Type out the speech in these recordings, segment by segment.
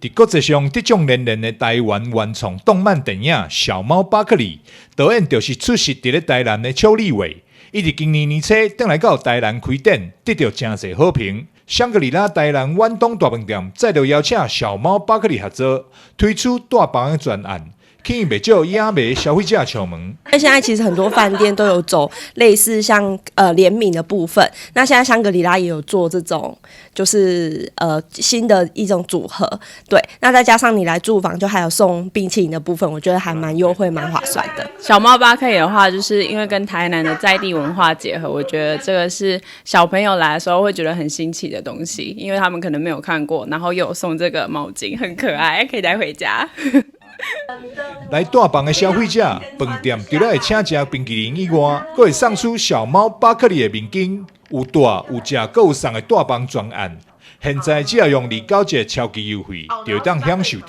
在国际上得奖连连的台湾原创动漫电影《小猫巴克利》，导演就是出席在台南的邱立伟。伊伫今年年初转来到台南开店，得到真侪好评。香格里拉台南远东大饭店再度邀请小猫巴克利合作，推出大房的专案。吸引不少亚美消费者敲门。那现在其实很多饭店都有走类似像联名的部分，那现在香格里拉也有做这种就是新的一种组合，对，那再加上你来住房就还有送冰淇淋的部分，我觉得还蛮优惠蛮划算的。小猫巴克利的话，就是因为跟台南的在地文化结合，我觉得这个是小朋友来的时候会觉得很新奇的东西，因为他们可能没有看过，然后又有送这个毛巾，很可爱，可以带回家。来大房的消费者，饭店除了会请食冰淇淋以外，还会送出小猫巴克利的面巾，有大有食，还有送的大房专案。现在只要用29节超级优惠，就当享受到。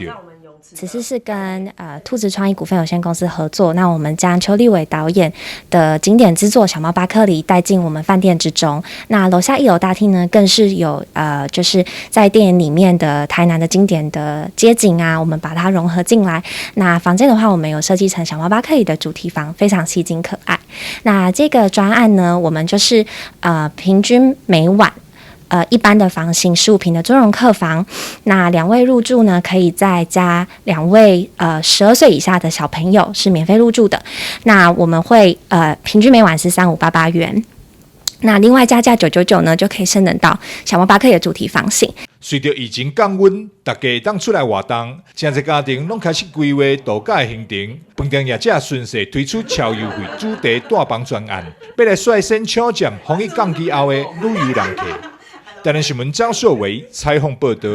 此次是跟兔子创意股份有限公司合作，那我们将邱立伟导演的经典之作《小猫巴克利》带进我们饭店之中。那楼下1楼大厅呢，更是有就是在电影里面的台南的经典的街景啊，我们把它融合进来。那房间的话，我们有设计成小猫巴克利的主题房，非常吸睛可爱。那这个专案呢，我们就是平均每晚。一般的房型15坪的尊荣客房，那2位入住呢，可以再加2位12岁以下的小朋友是免费入住的。那我们会平均每晚是3588元。那另外加价999呢，就可以升等到小猫巴克利的主题房型。随着疫情降温，大家当出来活动，真侪家庭拢开始规划度假的行程。饭店业者顺势推出超优惠主题大房专案，要来率先抢占防疫降级后的旅游人客。台南新闻张硕维采访报道。